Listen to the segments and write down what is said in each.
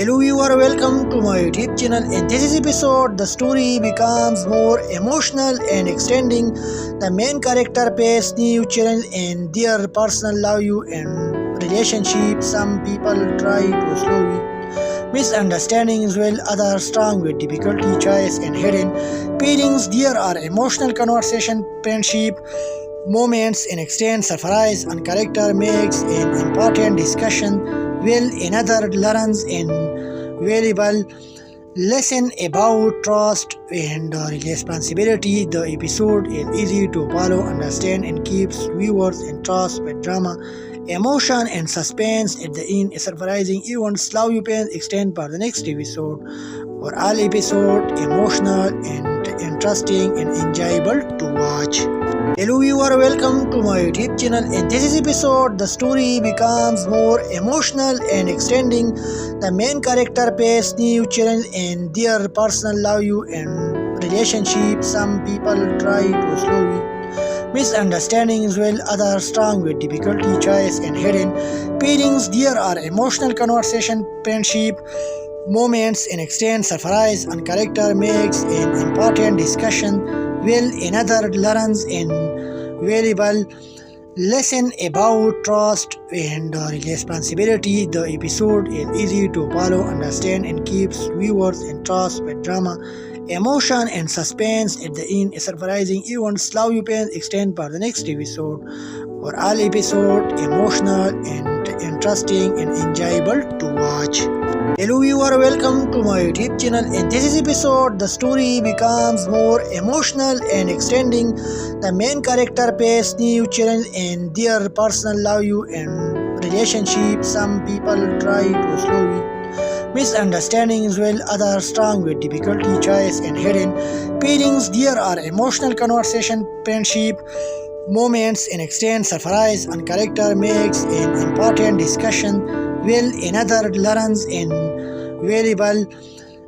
Hello viewer, welcome to my YouTube channel. In this episode, the story becomes more emotional and extending. The main character face new challenge in their personal love and relationship. Some people try to slowly misunderstandings while others strong with difficulty, choice and hidden feelings. There are emotional conversation, friendship, moments in extent, surprise and character makes an important discussion will another learns in valuable lesson about trust and responsibility. The episode is easy to follow, understand, and keeps viewers in trust with drama, emotion, and suspense. At the end, a surprising event. Slow you can extend for the next episode. For all episode, emotional and interesting and enjoyable to watch. Hello viewer, welcome to my YouTube channel. In this episode, the story becomes more emotional and extending. The main character face new challenge in their personal love and relationship. Some people try to slowly misunderstandings while others strong with difficulty, choice and hidden feelings. There are emotional conversation, friendship, moments in extent, surprise and character makes an important discussion will another learns in valuable lesson about trust and responsibility. The episode is easy to follow, understand, and keeps viewers in trust with drama, emotion, and suspense. At the end, a surprising event. Slow you can extend for the next episode. For all episode, emotional and interesting and enjoyable to watch. Hello viewer, welcome to my YouTube channel. In this episode, the story becomes more emotional and extending. The main character face new challenge in their personal love and relationship. Some people try to slowly misunderstandings while others strong with difficulty, choice and hidden feelings. There are emotional conversation, friendship, moments in extent, surprise and character makes an important discussion will another learns in valuable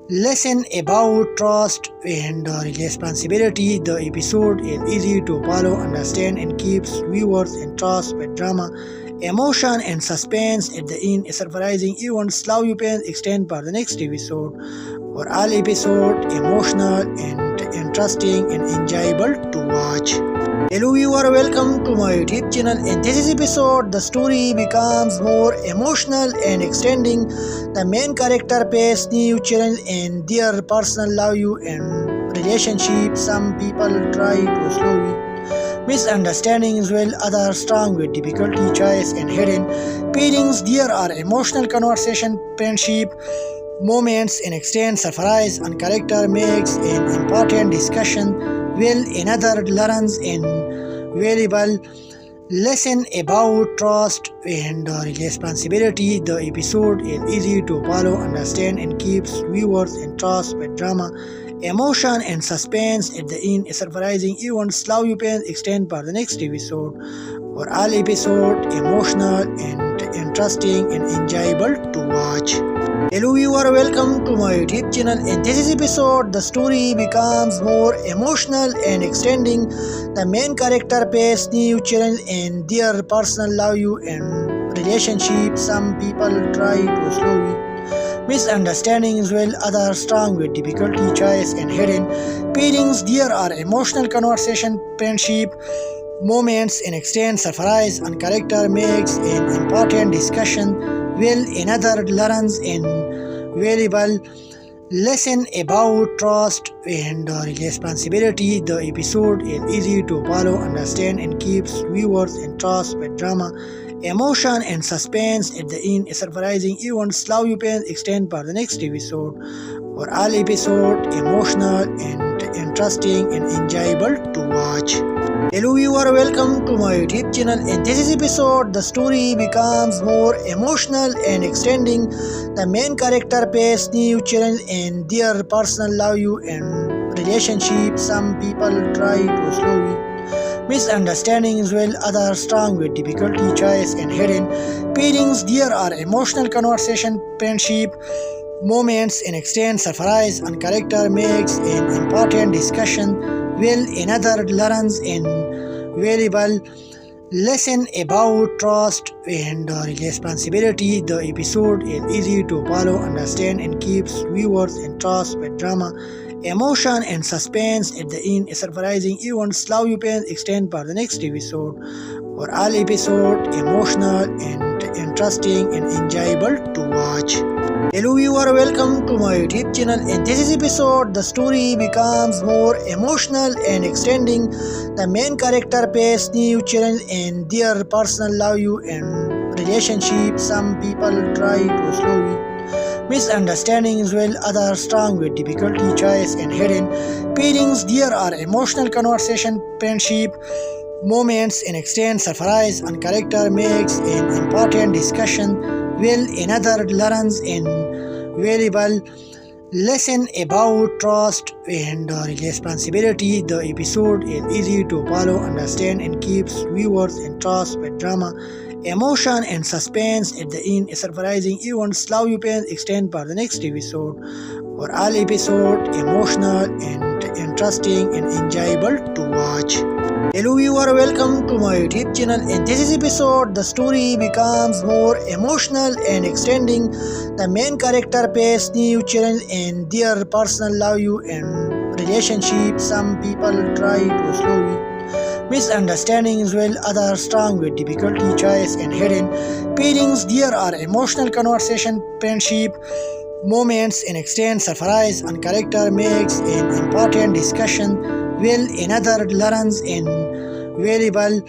lesson about trust and responsibility. The episode is easy to follow, understand, and keeps viewers in trust with drama, emotion, and suspense. At the end, a surprising event. Slow you can extend for the next episode. For all episode, emotional and interesting and enjoyable to watch. Hello viewer, welcome to my YouTube channel. In this episode, the story becomes more emotional and extending. The main character face new challenge in their personal love and relationship. Some people try to slowly misunderstandings while others strong with difficulty, choice and hidden feelings. There are emotional conversation, friendship, moments in extent, surprise and character makes an important discussion will another learns in valuable lesson about trust and responsibility. The episode is easy to follow, understand, and keeps viewers in trust with drama, emotion, and suspense. At the end, a surprising event. Slow you can extend for the next episode. For all episode, emotional and interesting and enjoyable to watch. Hello viewer, welcome to my YouTube channel. In this episode, the story becomes more emotional and extending. The main character face new challenge in their personal love and relationship. Some people try to slowly misunderstandings while others strong with difficulty, choice and hidden feelings. There are emotional conversation, friendship, moments in extent, surprise and character makes an important discussion will another learns in valuable lesson about trust and responsibility. The episode is easy to follow, understand, and keeps viewers in trust with drama, emotion, and suspense. At the end, a surprising event. Slow you can extend for the next episode. For all episode, emotional and interesting and enjoyable to watch. Hello viewer, welcome to my YouTube channel. In this episode, the story becomes more emotional and extending. The main character face new challenge in their personal love and relationship. Some people try to slowly misunderstandings while others strong with difficulty, choice and hidden feelings. There are emotional conversation, friendship, moments in extent, surprise and character makes an important discussion will another learns in valuable lesson about trust and responsibility. The episode is easy to follow, understand, and keeps viewers entranced with drama, emotion, and suspense. At the end, a surprising event slow you pain extend for the next episode. For all episode, emotional and interesting and enjoyable to watch. Hello viewer, welcome to my YouTube channel. In this episode, the story becomes more emotional and extending. The main character faces new challenge in their personal life and relationship. Some people try to slowly misunderstandings while others strong with difficulty, choice and hidden feelings. There are emotional conversation, friendship, moments in extent, surprise, and character makes an important discussion. Will another learns in valuable lesson about trust and responsibility. The episode is easy to follow, understand, and keeps viewers entranced with drama, emotion, and suspense. At the end, a surprising event slow you pain extend for the next episode. For all episode, emotional and interesting and enjoyable to watch. Hello viewer, welcome to my YouTube channel. In this episode, the story becomes more emotional and extending. The main character faces new challenge in their personal life and relationship. Some people try to slowly misunderstandings while others strong with difficulty, choice and hidden feelings. There are emotional conversation, friendship, moments in extent, surprise, and character makes an important discussion. Will another learns in valuable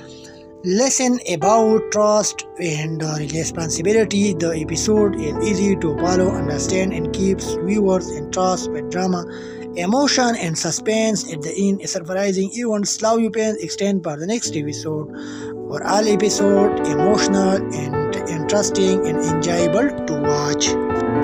lesson about trust and responsibility. The episode is easy to follow, understand, and keeps viewers entranced with drama, emotion, and suspense. At the end, a surprising event slow you pain extend for the next episode. For all episode, emotional and interesting and enjoyable to watch.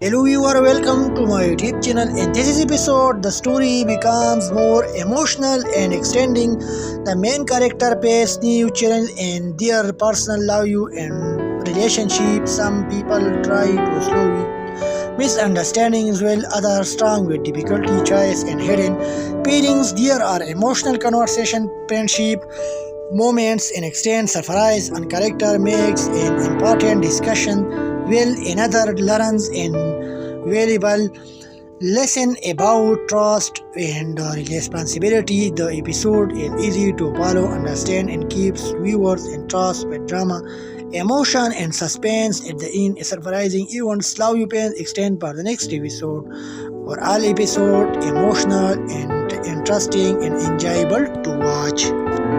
Hello viewer, welcome to my YouTube channel. In this episode, the story becomes more emotional and extending. The main character faces new challenge in their personal life and relationship. Some people try to slowly misunderstandings while others strong with difficulty, choice and hidden feelings. There are emotional conversation, friendship, moments in extent, surprise, and character makes an important discussion. Will another learns in valuable lesson about trust and responsibility. The episode is easy to follow, understand, and keeps viewers entranced with drama, emotion, and suspense. At the end, a surprising event slow you pain extend for the next episode. For all episode, emotional and interesting and enjoyable to watch.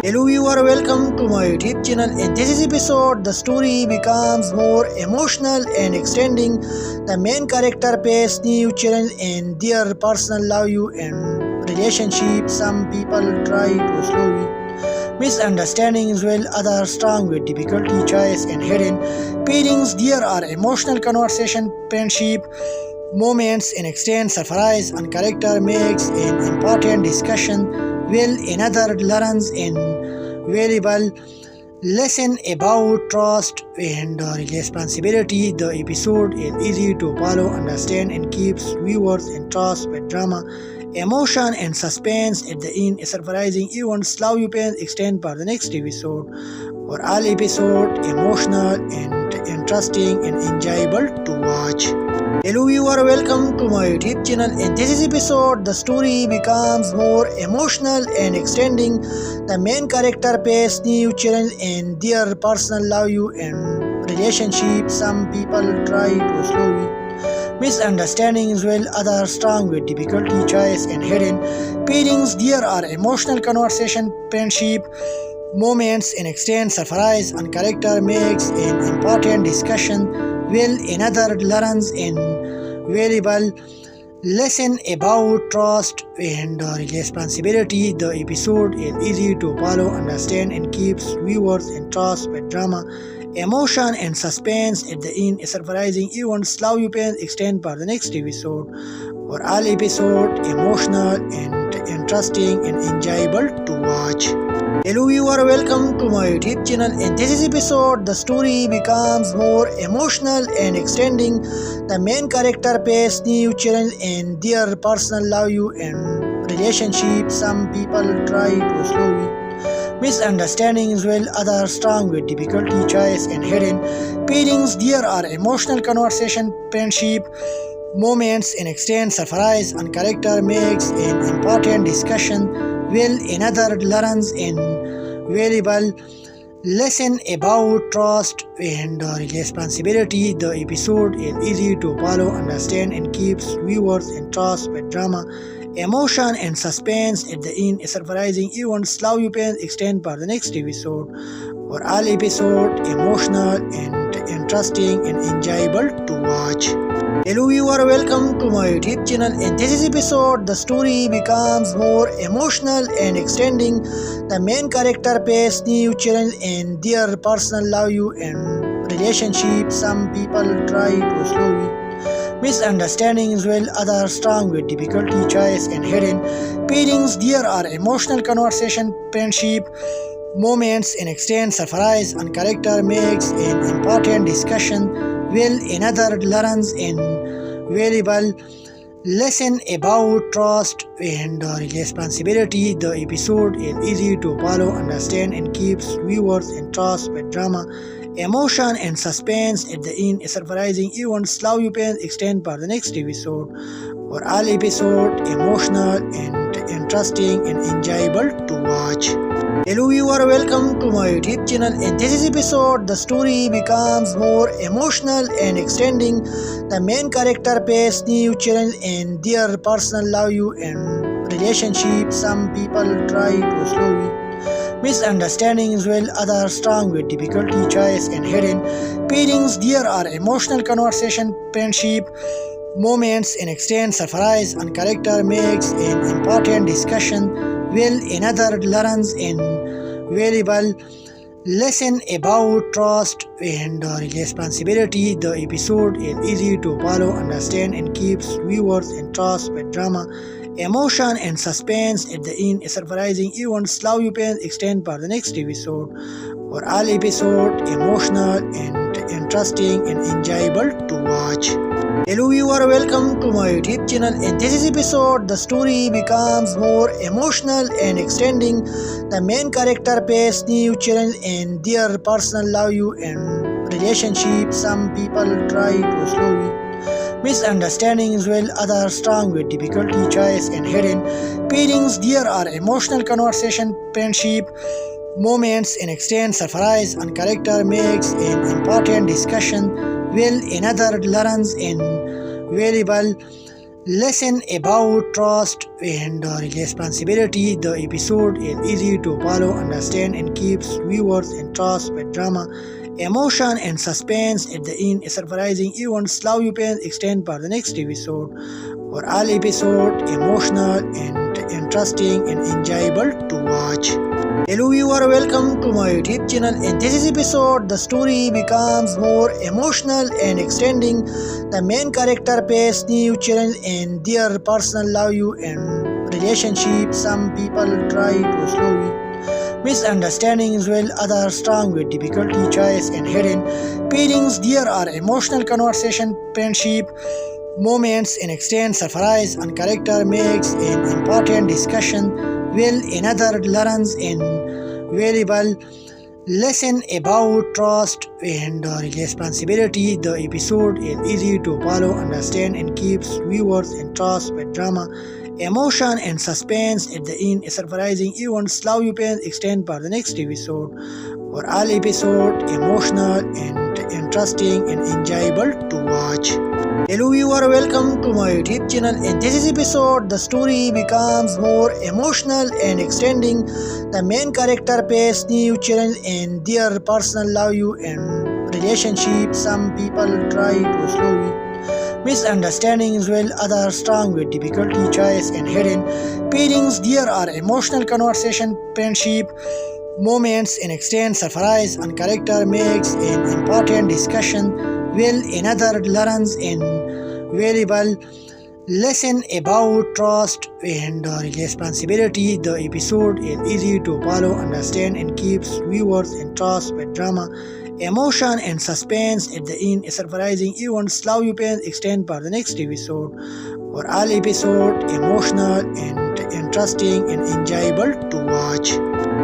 Hello viewer, welcome to my YouTube channel. In this episode, the story becomes more emotional and extending. The main character faces new challenge in their personal life and relationship. Some people try to slowly misunderstandings while others strong with difficulty, choice and hidden feelings. There are emotional conversation, friendship, moments in extent, surprise, and character makes an important discussion. Will another learns in valuable lesson about trust and responsibility. The episode is easy to follow, understand, and keeps viewers entranced with drama, emotion, and suspense. At the end, a surprising event slow you pain extend for the next episode. For all episode, emotional and interesting and enjoyable to watch. Hello viewer, welcome to my YouTube channel. In this episode, the story becomes more emotional and extending. The main character faces new challenge in their personal life and relationship. Some people try to slowly misunderstandings while others strong with difficulty, choice and hidden feelings. There are emotional conversation, friendship, moments in extent, surprise, and character makes an important discussion. Will another learns in valuable lesson about trust and responsibility. The episode is easy to follow, understand, and keeps viewers entranced with drama, emotion, and suspense. At the end, a surprising event slow you pain extend for the next episode. For all episode, emotional and interesting and enjoyable to watch. Hello viewer, welcome to my YouTube channel. In this episode, the story becomes more emotional and extending. The main character faces new challenge in their personal life and relationship. Some people try to slowly misunderstandings will other strong with difficulty, choice, and hidden pairings. There are emotional conversation, friendship, moments in exchange, surprise, and character makes an important discussion. Will another learns invaluable lesson about trust and responsibility. The episode is easy to follow, understand, and keeps viewers in trust with drama, emotion, and suspense. At the end, a surprising event. Slow you can extend for the next episode. For all episode, emotional and interesting and enjoyable to watch. Hello viewer, welcome to my YouTube channel. In this episode, the story becomes more emotional and extending. The main character faces new challenge in their personal life and relationship. Some people try to slowly misunderstandings while others strong with difficulty, choice, and hidden pairings. There are emotional conversation, friendship, moments in exchange, surprise, and character makes an important discussion. Will another learns invaluable lesson about trust and responsibility. The episode is easy to follow, understand, and keeps viewers in trust with drama, emotion, and suspense. At the end, a surprising event. Slow you can extend for the next episode. For all episode, emotional and interesting and enjoyable to watch. Hello viewer, welcome to my YouTube channel. In this episode, the story becomes more emotional and extending. The main character faces new challenge in their personal life and relationship. Some people try to slowly misunderstandings while others strong with difficulty, choice, and hidden pairings. There are emotional conversation, friendship, moments in exchange, surprise, and character makes an important discussion. Will another learns invaluable lesson about trust and responsibility. The episode is easy to follow, understand, and keeps viewers in trust with drama, emotion, and suspense. At the end, a surprising event. Slow you can extend for the next episode. For all episode, emotional and interesting and enjoyable to watch. Hello viewer, welcome to my YouTube channel. In this episode, the story becomes more emotional and extending. The main character faces new challenge in their personal life and relationship. Some people try to slowly misunderstandings while others strong with difficulty, choice, and hidden pairings. There are emotional conversation, friendship, moments in exchange, surprise, and character makes an important discussion. Will another learns invaluable lesson about trust and responsibility. The episode is easy to follow, understand, and keeps viewers in trust with drama, emotion, and suspense. At the end, a surprising event. Slow you can extend for the next episode. For all episode, emotional and interesting and enjoyable to watch. Hello viewer, welcome to my YouTube channel. In this episode, the story becomes more emotional and extending. The main character faces new challenge in their personal life and relationship. Some people try to slowly misunderstandings while others strong with difficulty, choice, and hidden pairings. There are emotional conversation, friendship, moments in exchange, surprise, and character makes an important discussion. Will another learns invaluable lesson about trust and responsibility. The episode is easy to follow, understand, and keeps viewers in trust with drama, emotion, and suspense. At the end, a surprising event. Slow you can extend for the next episode. For all episode, emotional and interesting and enjoyable to watch. Hello viewer, welcome to my YouTube channel. In this episode, the story becomes more emotional and extending. The main character faces new challenge in their personal life and relationship. Some people try to slowly misunderstandings while others strong with difficulty, choice, and hidden pairings. There are emotional conversation, friendship, moments in exchange, surprise, and character makes an important discussion. Will another learns invaluable lesson about trust and responsibility. The episode is easy to follow, understand, and keeps viewers in trust with drama, emotion, and suspense. At the end, a surprising event. Slow you can extend for the next episode. For all episode, emotional and interesting and enjoyable to watch.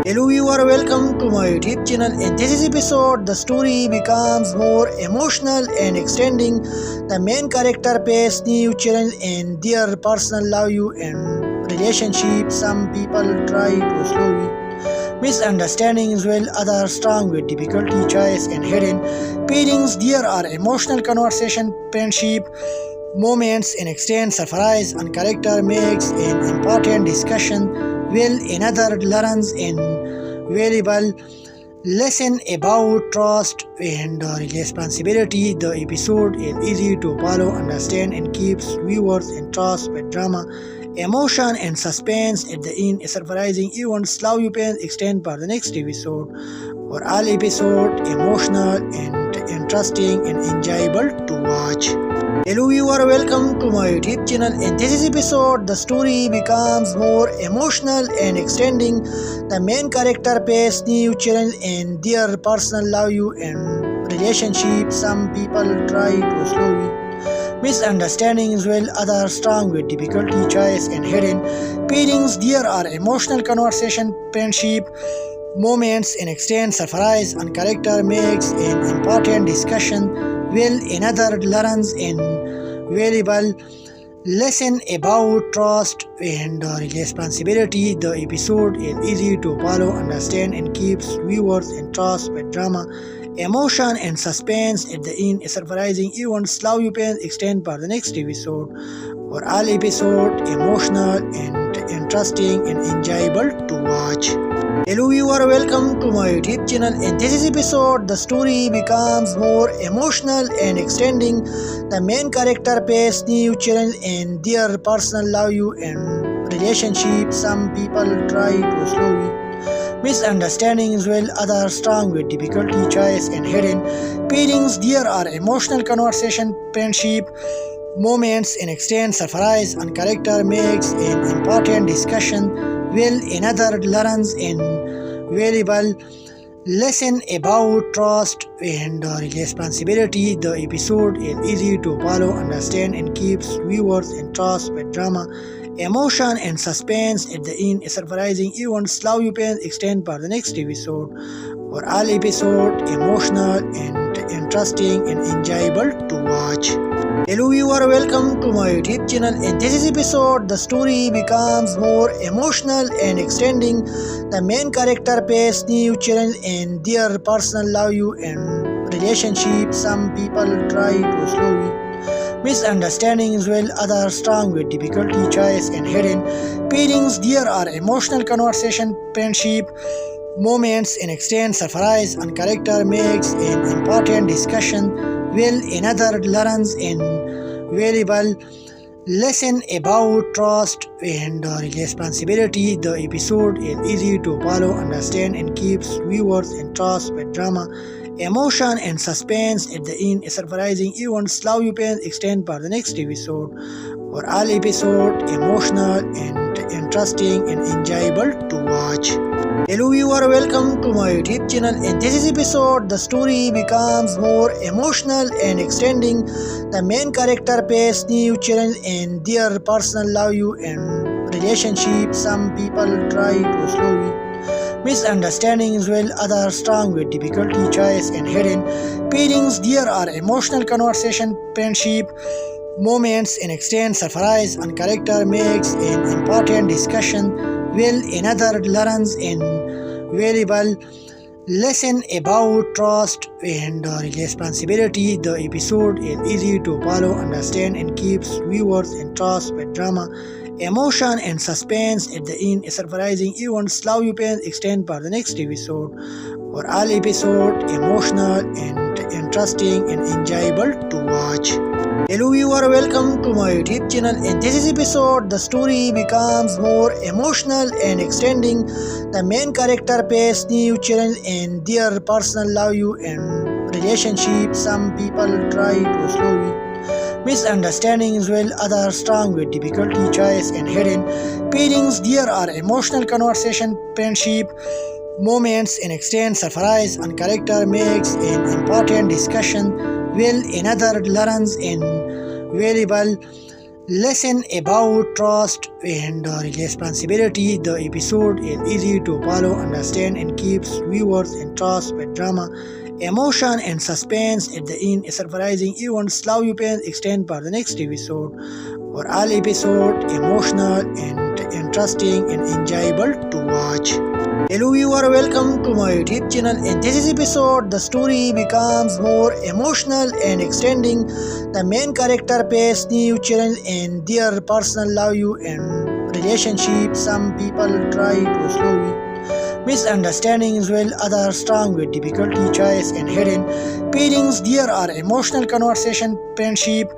Hello viewer, welcome to my YouTube channel. In this episode, the story becomes more emotional and extending. The main character face new challenge in their personal love and relationship. Some people try to slowly misunderstandings while others strong with difficulty, choice and hidden feelings. There are emotional conversation, friendship, moments in extent, surprise and character makes an important discussion will another learns in valuable lesson about trust and responsibility. The episode is easy to follow, understand and keeps viewers in trust with drama, emotion and suspense at the end. A surprising event slow you pain extend for the next episode. For all episode emotional and interesting and enjoyable to watch. Hello viewer, welcome to my YouTube channel. In this episode, the story becomes more emotional and extending. The main character face new challenge in their personal love and relationship. Some people try to slowly misunderstandings while others strong with difficulty, choice and hidden feelings. There are emotional conversation, friendship, moments in extent, surprise and character makes an important discussion will another learns in valuable lesson about trust and responsibility. The episode is easy to follow, understand and keeps viewers in trust with drama, emotion and suspense at the end. A surprising event slow you pain extend for the next episode. For all episode emotional and interesting and enjoyable to watch. Hello viewer, welcome to my YouTube channel. In this episode, the story becomes more emotional and extending. The main character face new challenge in their personal love and relationship. Some people try to slowly misunderstandings while others strong with difficulty, choice and hidden feelings. There are emotional conversation, friendship, moments in extent, surprise and character makes an important discussion will another learns in valuable lesson about trust and responsibility. The episode is easy to follow, understand and keeps viewers in trust with drama, emotion and suspense at the end. A surprising event slow you pain extend for the next episode. For all episode emotional and interesting and enjoyable to watch. Hello viewer, welcome to my YouTube channel. In this episode, the story becomes more emotional and extending. The main character face new challenge in their personal love and relationship. Some people try to slowly misunderstandings while others strong with difficulty, choice and hidden feelings. There are emotional conversation, friendship, moments in extent, surprise and character makes an important discussion will another learns in valuable lesson about trust and responsibility. The episode is easy to follow, understand and keeps viewers in trust with drama, emotion and suspense at the end. A surprising event slow you pain extend for the next episode. For all episode emotional and interesting and enjoyable to watch. Hello viewer, welcome to my YouTube channel. In this episode, the story becomes more emotional and extending. The main character face new challenge in their personal love and relationship. Some people try to slowly misunderstandings while others strong with difficulty, choice and hidden feelings. There are emotional conversation, friendship, moments in extent, surprise and character makes an important discussion will another learns in valuable lesson about trust and responsibility. The episode is easy to follow, understand and keeps viewers in trust with drama, emotion and suspense at the end. A surprising event slow you pain extend for the next episode. For all episode emotional and interesting and enjoyable to watch. Hello viewer, welcome to my YouTube channel. In this episode, the story becomes more emotional and extending. The main character face new challenge in their personal love and relationship. Some people try to slowly lesson about trust and responsibility. The episode is easy to follow, understand and keeps viewers in trust with drama, emotion and suspense at the end. A surprising event slow you pain extend for the next episode. For all episode emotional and interesting and enjoyable to watch. Hello viewer, welcome to my YouTube channel. In this episode, the story becomes more emotional and extending. The main character face new challenge in their personal love and relationship. Some people try to slowly misunderstandings while others strong with difficulty, choice and hidden feelings. There are emotional conversation, friendship, moments in extent, surprise and character makes an important discussion will another learns in valuable lesson about trust and responsibility. The episode is easy to follow, understand, and keeps viewers entranced with drama, emotion, and suspense. At the end, a surprising event. Slow you can extend for the next episode. For all episode, emotional and interesting and enjoyable to watch. Hello viewer, welcome to my YouTube channel. In this episode, the story becomes more emotional and extending. The main character faces new challenge in their personal life and relationship. Some people try to slowly misunderstandings while others strong with difficulty, choice and hidden feelings. There are emotional conversation, friendship,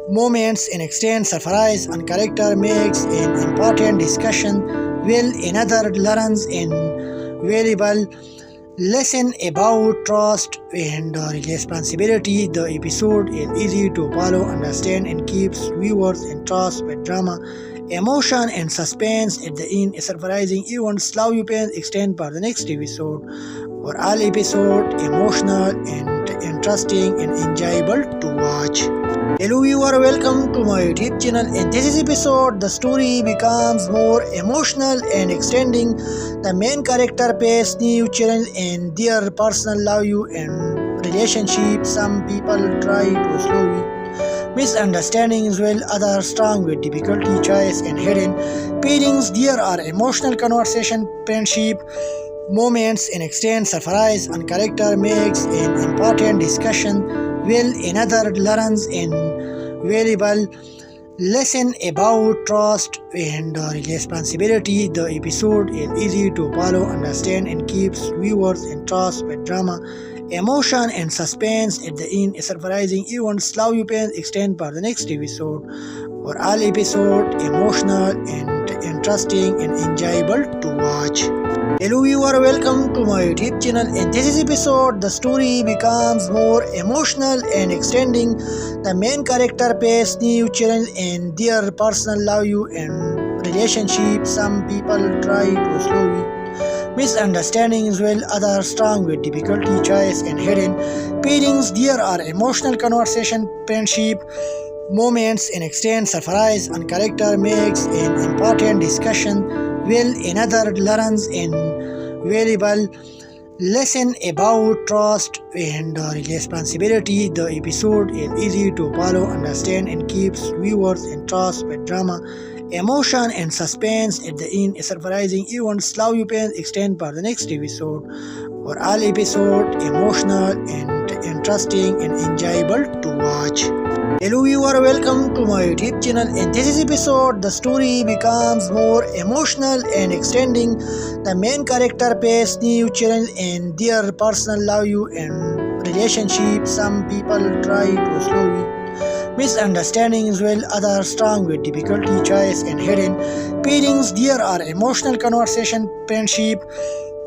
moments in extent, surprise, and character makes an important discussion, while another learns an valuable lesson about trust and responsibility. The episode is easy to follow, understand, and keeps viewers entranced with drama, emotion, and suspense. At the end, a surprising event. Slow you can extend for the next episode. For all episode, emotional and interesting and enjoyable to watch. Hello viewer, welcome to my YouTube channel. In this episode, the story becomes more emotional and extending. The main character faces new challenge in their personal life and relationship. Some people try to slowly misunderstandings while others strong with difficulty, choice and hidden feelings. There are emotional conversation, friendship, moments in extent, surprise, and character makes an important discussion, while another learns an valuable lesson about trust and responsibility. The episode is easy to follow, understand, and keeps viewers entranced with drama, emotion, and suspense. At the end, a surprising event. Slow you can extend for the next episode. For all episode, emotional and interesting and enjoyable to watch. Hello viewer, welcome to my YouTube channel. In this episode, the story becomes more emotional and extending. The main character faces new challenge in their personal life and relationship. Some people try to slowly misunderstandings while others strong with difficulty, choice and hidden feelings. There are emotional conversation, friendship, moments in extent, surprise, and character makes an important discussion, while another learns an valuable lesson about trust and responsibility. The episode is easy to follow, understand, and keeps viewers entranced with drama, emotion, and suspense. At the end, a surprising event. Slow you can extend for the next episode. For all episode, emotional and interesting and enjoyable to watch. Hello viewer, welcome to my YouTube channel. In this episode, the story becomes more emotional and extending. The main character faces new challenge in their personal life and relationship. Some people try to slowly misunderstandings while others strong with difficulty, choice and hidden feelings. There are emotional conversation, friendship,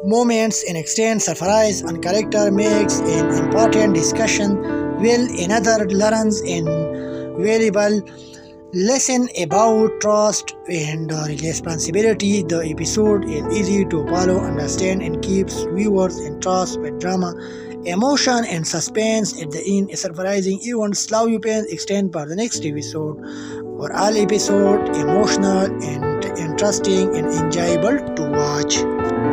moments in extent, surprise, and character makes an important discussion, while another learns an valuable lesson about trust and responsibility. The episode is easy to follow, understand, and keeps viewers entranced with drama, emotion, and suspense. At the end, a surprising event. Slow you can extend for the next episode. For all episode, emotional and interesting and enjoyable to watch.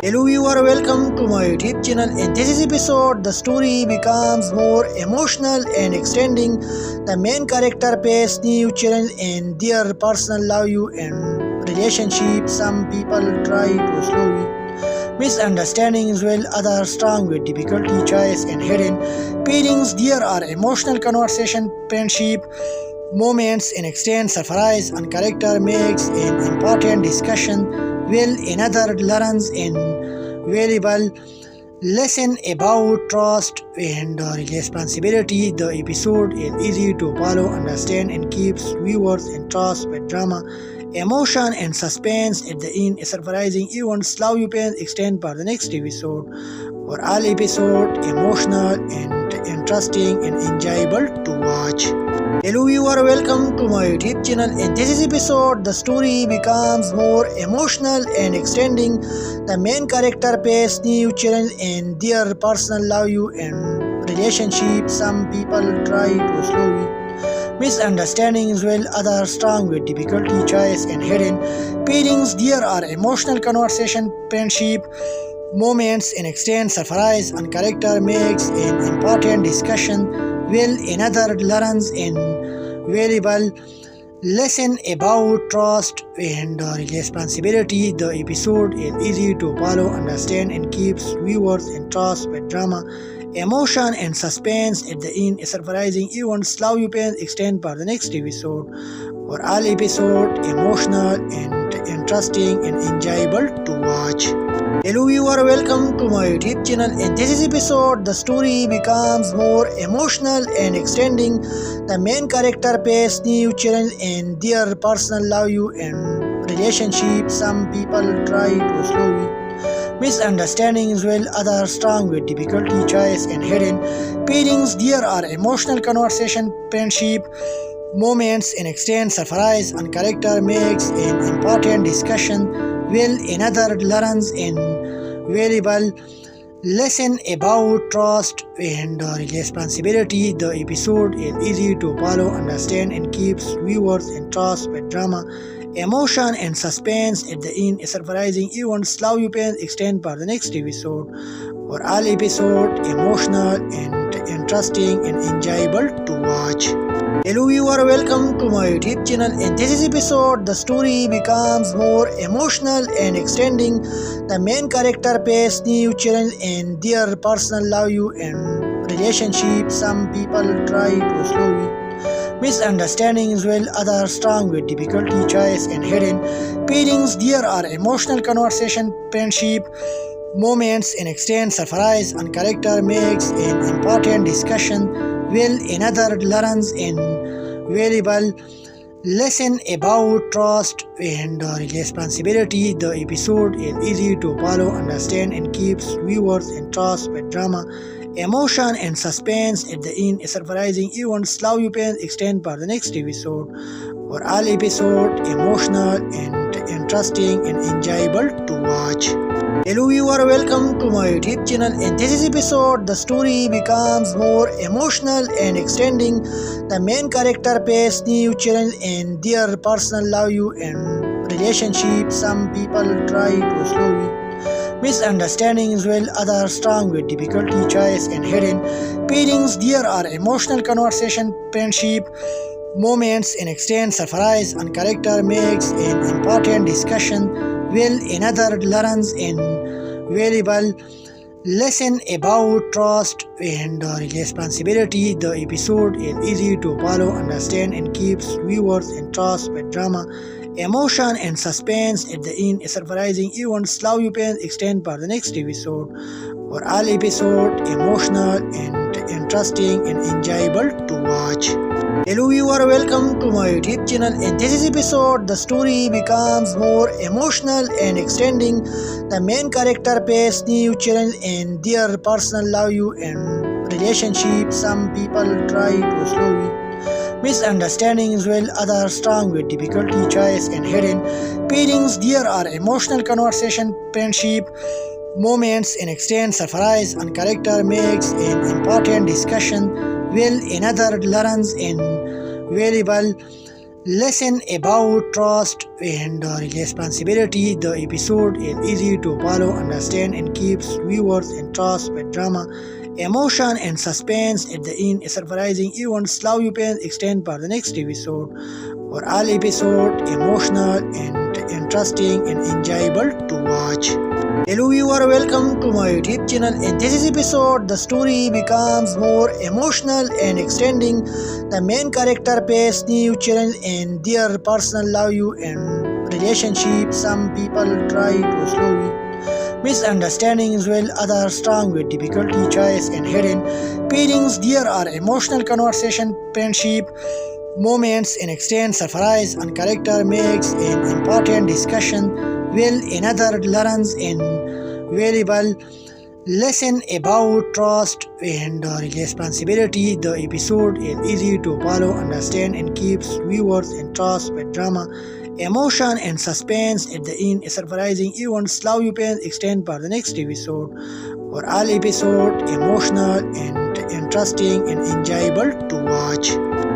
Hello viewer, welcome to my YouTube channel. In this episode, the story becomes more emotional and extending. The main character faces new challenge in their personal life and relationship. Some people try to slowly misunderstandings while others strong with difficulty, choice and hidden feelings. There are emotional conversation, friendship, moments in extent, surprise, and character makes an important discussion, while another learns an valuable lesson about trust and responsibility. The episode is easy to follow, understand, and keeps viewers entranced with drama, emotion, and suspense. At the end, a surprising event. Slow you can extend for the next episode. For all episode, emotional and interesting and enjoyable to watch. Hello viewer, welcome to my YouTube channel. In this episode, the story becomes more emotional and extending. The main character faces new challenge in their personal life and relationship. Some people try to slowly misunderstandings, while others strong with difficulty, choice, and hidden pairings. There are emotional conversation, friendship, moments, and extend surprise, and character makes an important discussion, while another learns an valuable lesson about trust and responsibility. The episode is easy to follow, understand, and keeps viewers in trust with drama, emotion, and suspense. At the end, a surprising event. Slow you can extend for the next episode. For all episode, emotional and interesting and enjoyable to watch. Hello, you are welcome to my YouTube channel. In this episode, the story becomes more emotional and extending. The main character face new challenge in their personal love and relationship. Some people try to slowly misunderstandings, while others strong with difficulty, choice, and hidden pairings. There are emotional conversation, friendship, moments, and extend surprise, and character makes an important discussion, while another learns an valuable lesson about trust and responsibility. The episode is easy to follow, understand, and keeps viewers in trust with drama, emotion, and suspense. At the end, a surprising event. Slow you can extend for the next episode. For all episode, emotional and interesting and enjoyable to watch. Hello, you are welcome to my YouTube channel. In this episode, the story becomes more emotional and extending. The main character face new challenge in their personal love and relationship. Some people try to slowly misunderstandings, while others strong with difficulty, choice, and hidden pairings. There are emotional conversation, friendship, moments, and extend surprise, and character makes an important discussion, while another learns an valuable lesson about trust and responsibility. The episode is easy to follow, understand, and keeps viewers in trust with drama, emotion, and suspense. At the end, a surprising event. Slow you can extend for the next episode. For all episode, emotional and interesting and enjoyable to watch. Hello, you are welcome to my YouTube channel. In this episode, the story becomes more emotional and extending. The main character face new challenge in their personal love and relationship. Some people try to slowly misunderstandings, while others strong with difficulty, choice, and hidden pairings. There are emotional conversation, friendship, moments, and extend surprise, and character makes an important discussion, while another learns an valuable lesson about trust and responsibility. The episode is easy to follow, understand, and keeps viewers in trust with drama, emotion, and suspense. At the end, a surprising event. Slow you can extend for the next episode. For all episode, emotional and interesting and enjoyable to watch. Hello, you are welcome to my YouTube channel. In this episode, the story becomes more emotional and extending. The main character face new challenge in their personal love and relationship. Some people try to slowly misunderstandings, while others strong with difficulty, choice, and hidden pairings. There are emotional conversation, friendship, moments, and extend surprise, and character makes an important discussion, while another learns an valuable lesson about trust and responsibility. The episode is easy to follow, understand, and keeps viewers in trust with drama, emotion, and suspense. At the end, a surprising event. Slow you can extend for the next episode. For all episode, emotional and interesting and enjoyable to watch. Hello, you are welcome to my YouTube channel. In this episode, the story becomes more emotional and extending. The main character face new challenge in their personal love and relationship. Some people try to slowly misunderstandings, while others strong with difficulty, choice, and hidden pairings. There are emotional conversation, friendship, moments, and extend surprise, and character makes an important discussion, while another learns an valuable lesson about trust and responsibility. The episode is easy to follow, understand, and keeps viewers in trust with drama, emotion, and suspense. At the end, a surprising event. Slow you can extend for the next episode. For all episode, emotional and interesting and enjoyable to watch.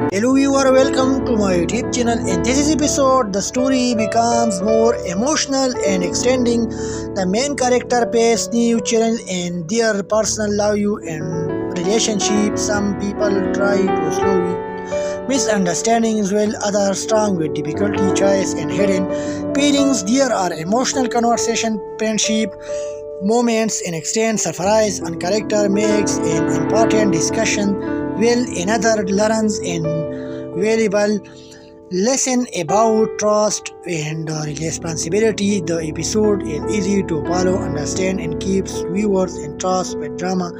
Hello viewer, welcome to my YouTube channel. In this episode, the story becomes more emotional and extending. The main character faces new challenge in their personal life and relationship. Some people try to slowly misunderstandings while others strong with difficulty, choice and hidden feelings. There are emotional conversation, friendship, moments in extent, surprise and character makes an important discussion will another learns in valuable lesson about trust and responsibility. The episode is easy to follow, understand and keeps viewers in trust with drama,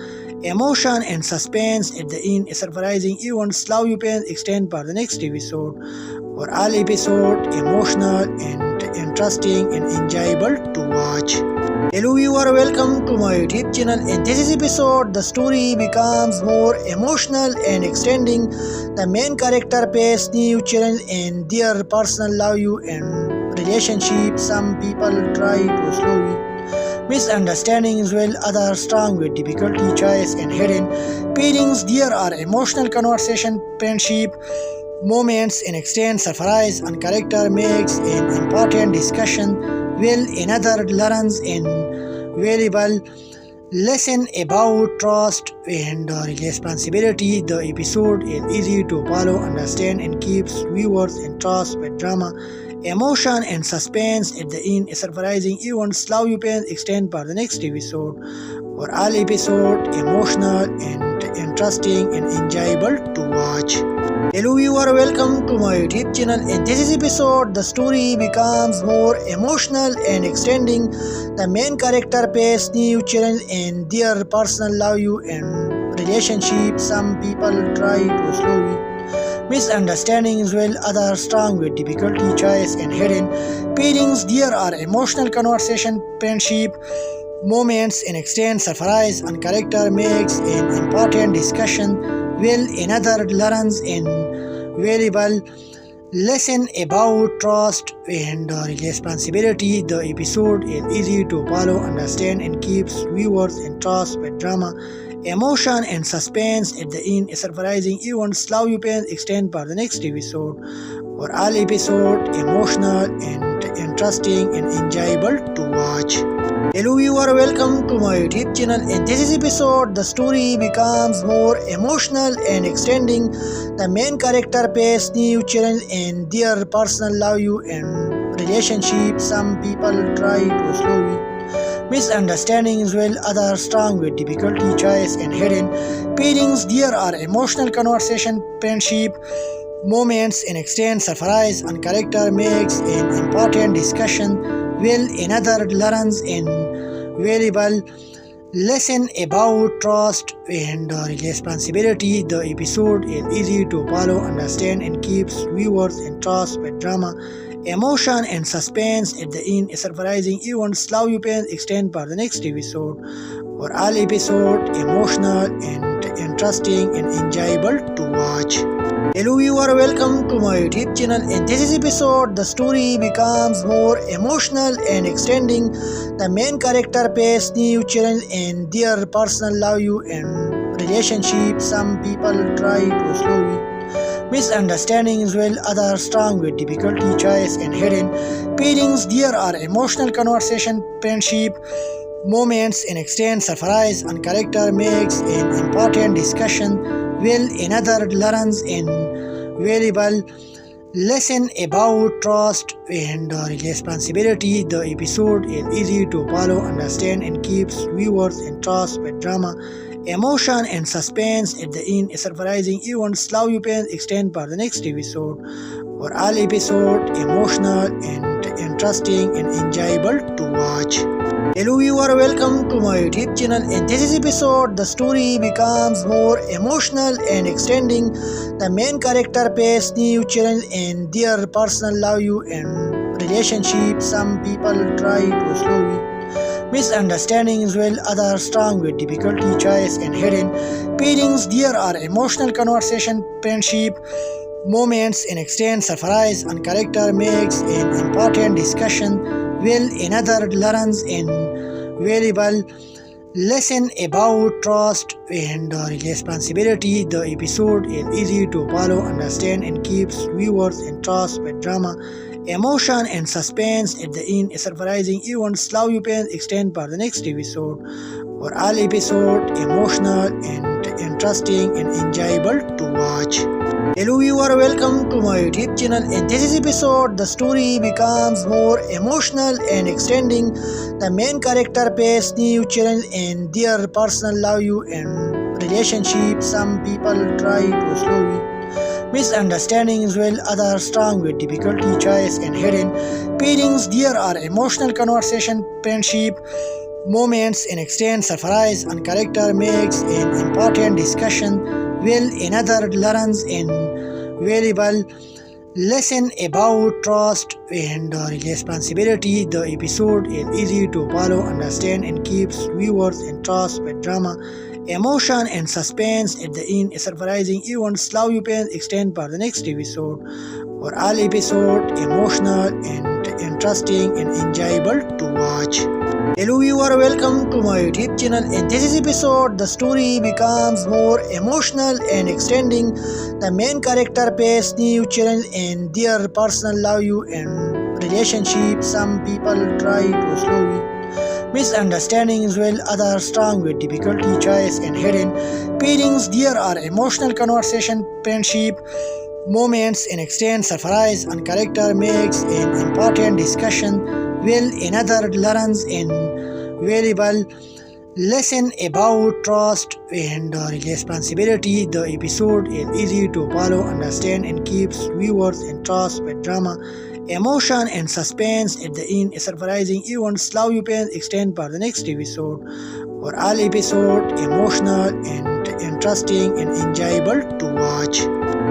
emotion and suspense at the end. A surprising event slow you can extend for the next episode. For all episode emotional and interesting and enjoyable to watch. Hello viewer, welcome to my YouTube channel. In this episode, the story becomes more emotional and extending. The main character faces new challenge in their personal life and relationship. Some people try to slowly misunderstandings while others strong with difficulty, choice and hidden feelings. There are emotional conversation, friendship, moments in extent, surprise and character makes an important discussion will another learns in valuable lesson about trust and responsibility. The episode is easy to follow, understand and keeps viewers in trust with drama, emotion and suspense at the end. A surprising event slow you can extend for the next episode. For all episode emotional and interesting and enjoyable to watch. Hello viewer, welcome to my YouTube channel. In this episode, the story becomes more emotional and extending. The main character faces new challenge in their personal life and relationship. Some people try to slowly misunderstandings while others strong with difficulty, choice and hidden feelings. There are emotional conversation, friendship, moments in extent, surprise and character makes an important discussion will another learns in valuable lesson about trust and responsibility. The episode is easy to follow, understand and keeps viewers in trust with drama, emotion and suspense at the end. A surprising event slow you can extend for the next episode. For all episode emotional and interesting and enjoyable to watch. Hello viewer, welcome to my YouTube channel. In this episode, the story becomes more emotional and extending. The main character faces new challenge in their personal life and relationship. Some people try to slowly misunderstandings while others strong with difficulty, choice and hidden feelings. There are emotional conversation, friendship, moments in extent, surprise and character makes an important discussion will another learns in valuable lesson about trust and responsibility. The episode is easy to follow, understand and keeps viewers in trust with drama, emotion and suspense at the end. A surprising event slow you can extend for the next episode. For all episode emotional and interesting and enjoyable to watch. Hello viewer, welcome to my YouTube channel. In this episode, the story becomes more emotional and extending. The main character faces new challenge in their personal life and relationship. Some people try to slowly misunderstandings while others strong with difficulty, choice and hidden feelings. There are emotional conversation, friendship, moments in extent, surprise and character makes an important discussion will another learns in valuable lesson about trust and responsibility. The episode is easy to follow, understand and keeps viewers in trust with drama, emotion and suspense at the end. A surprising event slow you can extend for the next episode. For all episode emotional and interesting and enjoyable to watch. Hello viewer, welcome to my YouTube channel. In this episode, the story becomes more emotional and extending. The main character faces new challenge in their personal life and relationship. Some people try to slowly misunderstandings while others strong with difficulty, choice and hidden feelings. There are emotional conversation, friendship, moments in extent, surprise and character makes an important discussion will another learns in valuable lesson about trust and responsibility. The episode is easy to follow, understand, and keeps viewers entranced with drama, emotion, and suspense. At the end, a surprising event. Love you pain extend for the next episode. For all episode, emotional and interesting and enjoyable to watch. Hello viewer, welcome to my YouTube channel. In this episode, the story becomes more emotional and extending. The main character faces new challenge in their personal love and relationship. Some people try to slowly misunderstandings while others strong with difficulty, choice and hidden feelings. There are emotional conversation, friendship, moments in extent surprise and character makes an important discussion will another learns in valuable lesson about trust and responsibility. The episode is easy to follow, understand, and keeps viewers entranced with drama, emotion, and suspense. At the end, a surprising event. Love you pain extend for the next episode. For all episode, emotional and interesting and enjoyable to watch. Hello viewer, welcome to my YouTube channel. In this episode, the story becomes more emotional and extending. The main character faces new challenge in their personal love and relationship. Some people try to slowly misunderstandings while others strong with difficulty, choice and hidden feelings. There are emotional conversation, friendship, moments in extent surprise and character makes an important discussion will another learns in valuable lesson about trust and responsibility. The episode is easy to follow, understand, and keeps viewers entranced with drama, emotion, and suspense. At the end, a surprising event. Love you pain extend for the next episode. For all episode, emotional and interesting and enjoyable to watch.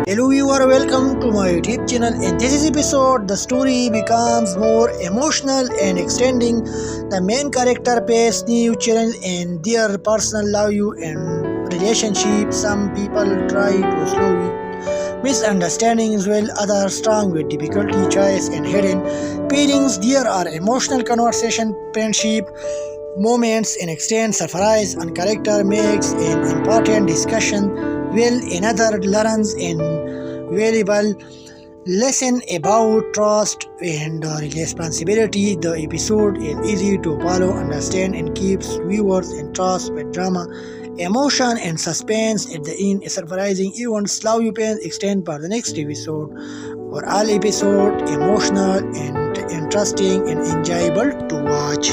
Hello viewer, welcome to my YouTube channel. In this episode, the story becomes more emotional and extending. The main character faces new challenge in their personal love and relationship. Some people try to slowly misunderstandings while others strong with difficulty, choice and hidden feelings. There are emotional conversation, friendship, moments in extent surprise and character makes an important discussion will another learns in valuable lesson about trust and responsibility. The episode is easy to follow, understand, and keeps viewers entranced with drama, emotion, and suspense. At the end, a surprising event. Love you pain extend for the next episode. For all episode, emotional and interesting and enjoyable to watch.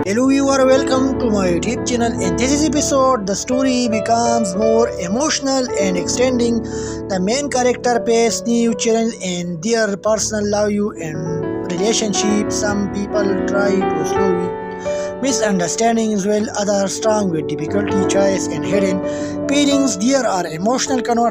Hello viewer, welcome to my YouTube channel. In this episode, the story becomes more emotional and extending. The main character faces new challenge in their personal love and relationship. Some people try to slowly misunderstandings while others strong with difficulty, choice and hidden feelings. There are emotional conversations